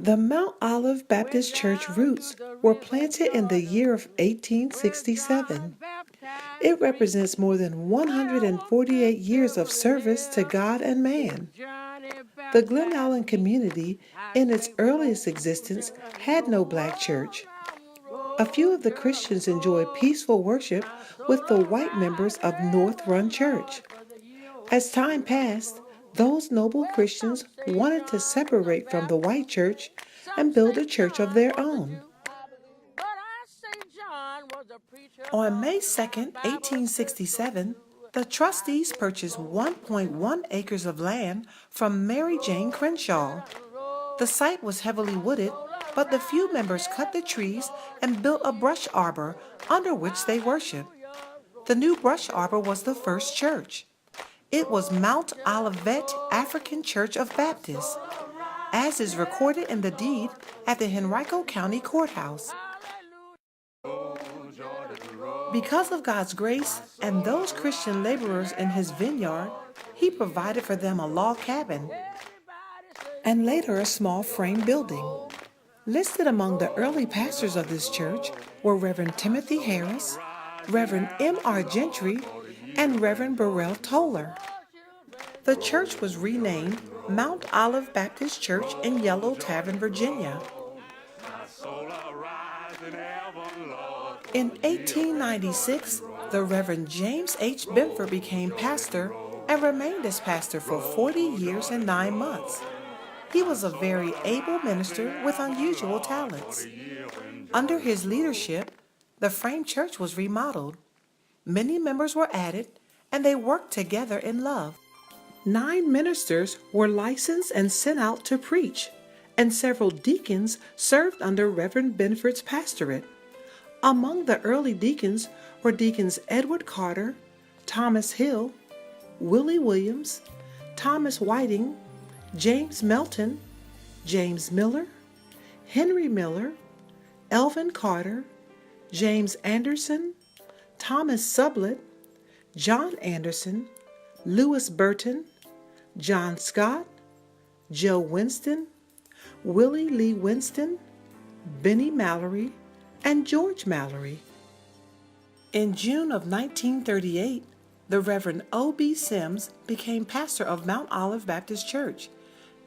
The Mount Olive Baptist Church roots were planted in the year of 1867. It represents more than 148 years of service to God and man. The Glen Allen community, in its earliest existence, had no black church. A few of the Christians enjoyed peaceful worship with the white members of North Run Church. As time passed, those noble Christians wanted to separate from the white church and build a church of their own. On May 2nd, 1867, the trustees purchased 1.1 acres of land from Mary Jane Crenshaw. The site was heavily wooded, but the few members cut the trees and built a brush arbor under which they worshiped. The new brush arbor was the first church. It was Mount Olivet African Church of Baptists, as is recorded in the deed at the Henrico County Courthouse. Because of God's grace and those Christian laborers in his vineyard, he provided for them a log cabin and later a small frame building. Listed among the early pastors of this church were Reverend Timothy Harris, Reverend M.R. Gentry, and Reverend Burrell Toller. The church was renamed Mount Olive Baptist Church in Yellow Tavern, Virginia. In 1896, the Reverend James H. Benford became pastor and remained as pastor for 40 years and 9 months. He was a very able minister with unusual talents. Under his leadership, the frame church was remodeled. Many members were added, and they worked together in love. 9 ministers were licensed and sent out to preach, and several deacons served under Reverend Benford's pastorate. Among the early deacons were Deacons Edward Carter, Thomas Hill, Willie Williams, Thomas Whiting, James Melton, James Miller, Henry Miller, Elvin Carter, James Anderson, Thomas Sublett, John Anderson, Lewis Burton, John Scott, Joe Winston, Willie Lee Winston, Benny Mallory, and George Mallory. In June of 1938, the Reverend O.B. Sims became pastor of Mount Olive Baptist Church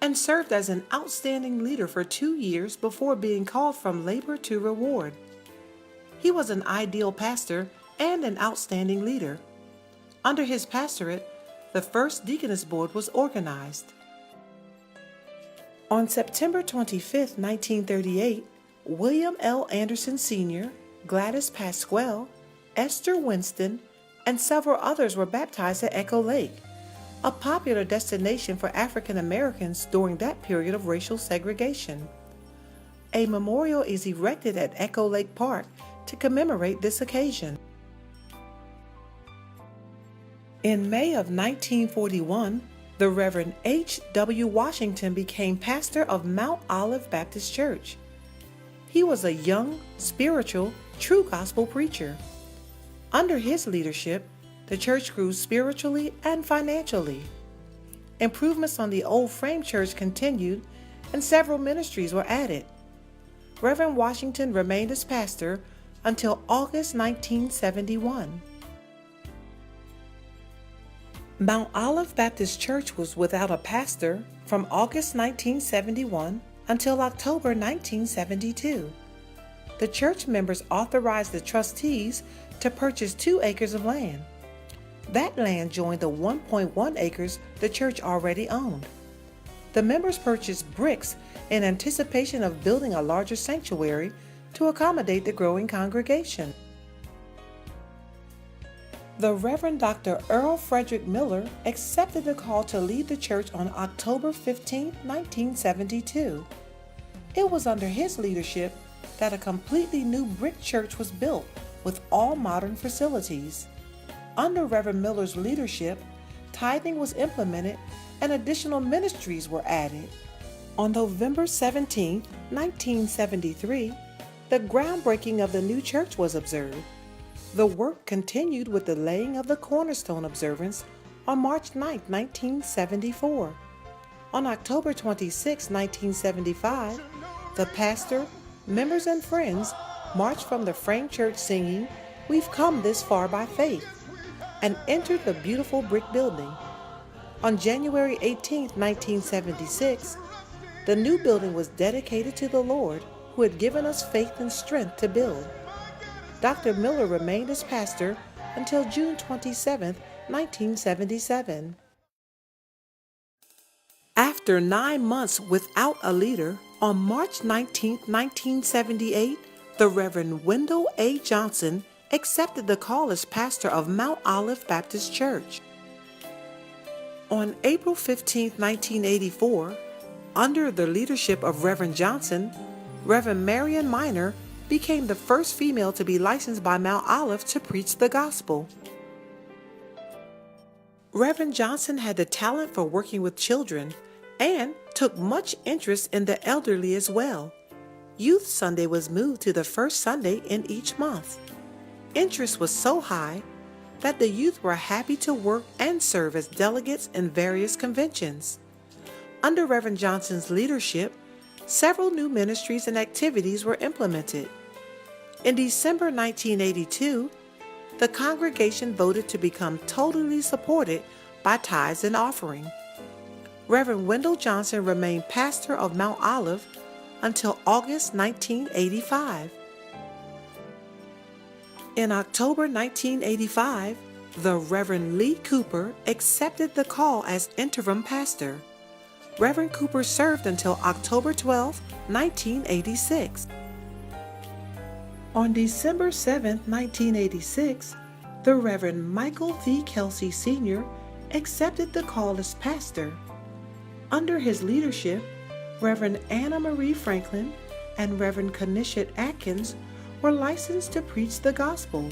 and served as an outstanding leader for 2 years before being called from labor to reward. He was an ideal pastor and an outstanding leader. Under his pastorate, the first deaconess board was organized. On September 25, 1938, William L. Anderson Sr., Gladys Pasquale, Esther Winston, and several others were baptized at Echo Lake, a popular destination for African Americans during that period of racial segregation. A memorial is erected at Echo Lake Park to commemorate this occasion. In May of 1941, the Reverend H. W. Washington became pastor of Mount Olive Baptist Church. He was a young, spiritual, true gospel preacher. Under his leadership, the church grew spiritually and financially. Improvements on the old frame church continued, and several ministries were added. Reverend Washington remained as pastor until August 1971. Mount Olive Baptist Church was without a pastor from August 1971 until October 1972. The church members authorized the trustees to purchase 2 acres of land. That land joined the 1.1 acres the church already owned. The members purchased bricks in anticipation of building a larger sanctuary to accommodate the growing congregation. The Reverend Dr. Earl Frederick Miller accepted the call to lead the church on October 15, 1972. It was under his leadership that a completely new brick church was built with all modern facilities. Under Reverend Miller's leadership, tithing was implemented and additional ministries were added. On November 17, 1973, the groundbreaking of the new church was observed. The work continued with the laying of the cornerstone observance on March 9, 1974. On October 26, 1975, the pastor, members, and friends marched from the frame church singing, "We've come this far by faith," and entered the beautiful brick building. On January 18, 1976, the new building was dedicated to the Lord, who had given us faith and strength to build. Dr. Miller remained as pastor until June 27, 1977. After 9 months without a leader, on March 19, 1978, the Reverend Wendell A. Johnson accepted the call as pastor of Mount Olive Baptist Church. On April 15, 1984, under the leadership of Reverend Johnson, Reverend Marion Minor became the first female to be licensed by Mount Olive to preach the gospel. Reverend Johnson had the talent for working with children and took much interest in the elderly as well. Youth Sunday was moved to the first Sunday in each month. Interest was so high that the youth were happy to work and serve as delegates in various conventions. Under Reverend Johnson's leadership, several new ministries and activities were implemented. In December 1982, the congregation voted to become totally supported by tithes and offering. Reverend Wendell Johnson remained pastor of Mount Olive until August 1985. In October 1985, the Reverend Lee Cooper accepted the call as interim pastor. Reverend Cooper served until October 12, 1986. On December 7, 1986, the Reverend Michael V. Kelsey Sr. accepted the call as pastor. Under his leadership, Reverend Anna Marie Franklin and Reverend Kanishat Atkins were licensed to preach the gospel.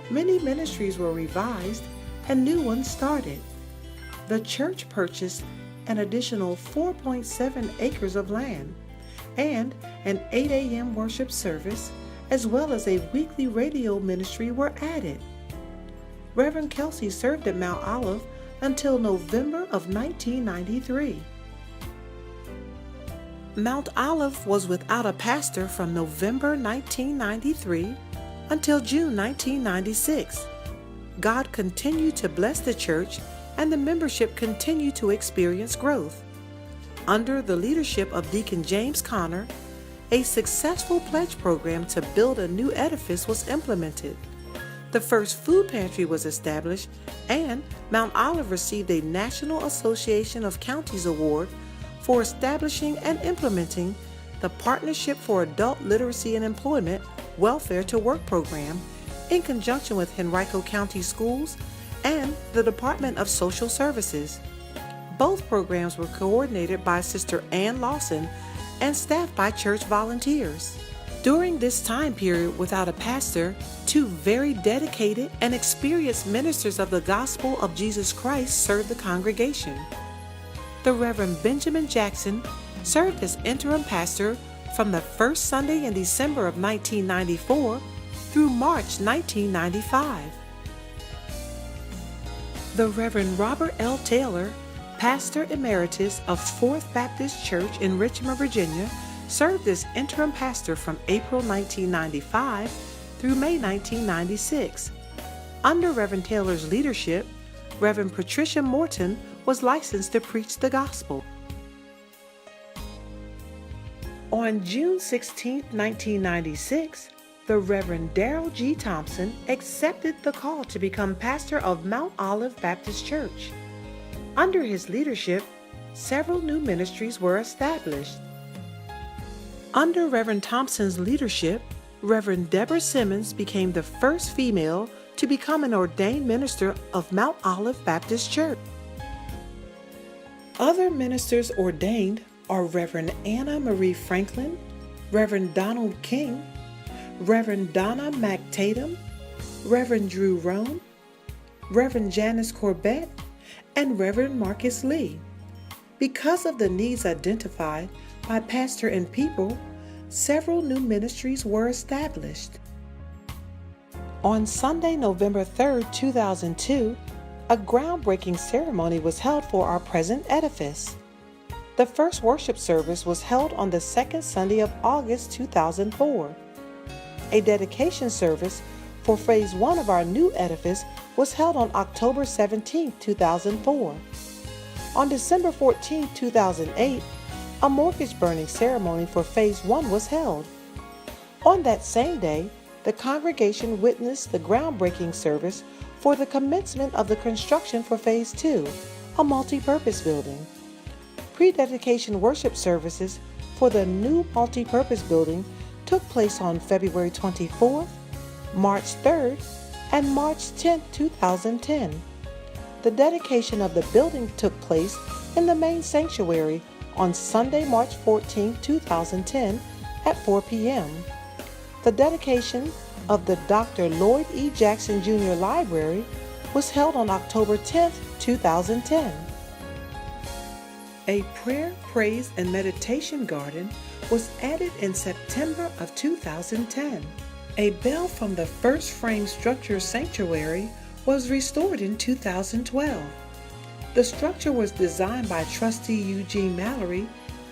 Many ministries were revised and new ones started. The church purchased an additional 4.7 acres of land and an 8 a.m. worship service, as well as a weekly radio ministry were added. Reverend Kelsey served at Mount Olive until November of 1993. Mount Olive was without a pastor from November 1993 until June 1996. God continued to bless the church and the membership continued to experience growth. Under the leadership of Deacon James Connor, a successful pledge program to build a new edifice was implemented. The first food pantry was established, and Mount Olive received a National Association of Counties Award for establishing and implementing the Partnership for Adult Literacy and Employment Welfare to Work program in conjunction with Henrico County Schools and the Department of Social Services. Both programs were coordinated by Sister Ann Lawson and staffed by church volunteers. During this time period without a pastor, two very dedicated and experienced ministers of the gospel of Jesus Christ served the congregation. The Reverend Benjamin Jackson served as interim pastor from the first Sunday in December of 1994 through March 1995. The Reverend Robert L. Taylor, pastor emeritus of Fourth Baptist Church in Richmond, Virginia, served as interim pastor from April 1995 through May 1996. Under Reverend Taylor's leadership, Reverend Patricia Morton was licensed to preach the gospel. On June 16, 1996, the Reverend Darrell G. Thompson accepted the call to become pastor of Mount Olive Baptist Church. Under his leadership, several new ministries were established. Under Reverend Thompson's leadership, Reverend Deborah Simmons became the first female to become an ordained minister of Mount Olive Baptist Church. Other ministers ordained are Reverend Anna Marie Franklin, Reverend Donald King, Reverend Donna McTatum, Reverend Drew Roan, Reverend Janice Corbett, and Reverend Marcus Lee. Because of the needs identified by pastor and people, several new ministries were established. On Sunday, November 3, 2002, a groundbreaking ceremony was held for our present edifice. The first worship service was held on the second Sunday of August 2004. A dedication service for Phase 1 of our new edifice was held on October 17, 2004. On December 14, 2008, a mortgage burning ceremony for Phase 1 was held. On that same day, the congregation witnessed the groundbreaking service for the commencement of the construction for Phase 2, a multi-purpose building. Pre-dedication worship services for the new multi-purpose building took place on February 24th, March 3rd, and March 10, 2010. The dedication of the building took place in the main sanctuary on Sunday, March 14, 2010 at 4 p.m. The dedication of the Dr. Lloyd E. Jackson Jr. Library was held on October 10, 2010. A prayer, praise, and meditation garden was added in September of 2010. A bell from the first frame structure sanctuary was restored in 2012. The structure was designed by Trustee Eugene Mallory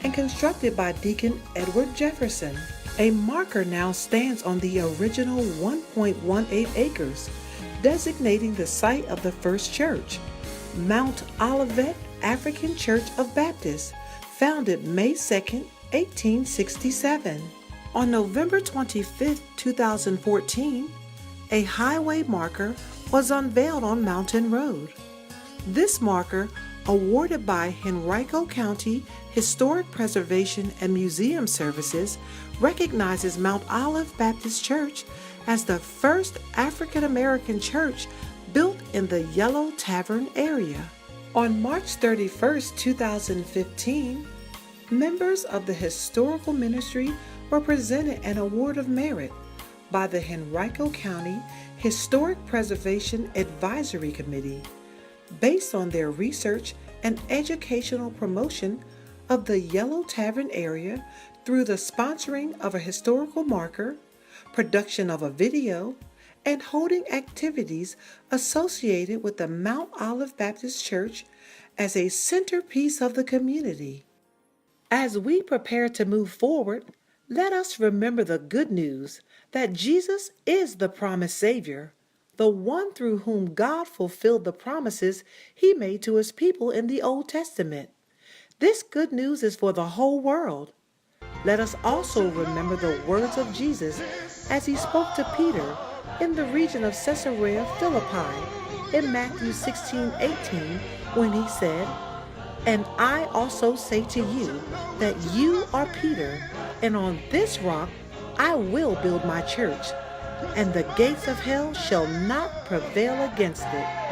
and constructed by Deacon Edward Jefferson. A marker now stands on the original 1.18 acres, designating the site of the first church, Mount Olivet African Church of Baptists, founded May 2, 1867. On November 25, 2014, a highway marker was unveiled on Mountain Road. This marker, awarded by Henrico County Historic Preservation and Museum Services, recognizes Mount Olive Baptist Church as the first African American church built in the Yellow Tavern area. On March 31, 2015, members of the historical ministry were presented an award of merit by the Henrico County Historic Preservation Advisory Committee based on their research and educational promotion of the Yellow Tavern area through the sponsoring of a historical marker, production of a video, and holding activities associated with the Mount Olive Baptist Church as a centerpiece of the community. As we prepare to move forward, let us remember the good news that Jesus is the promised Savior, the one through whom God fulfilled the promises He made to His people in the Old Testament. This good news is for the whole world. Let us also remember the words of Jesus as He spoke to Peter in the region of Caesarea Philippi in Matthew 16:18, when He said, "And I also say to you that you are Peter, and on this rock I will build my church, and the gates of hell shall not prevail against it."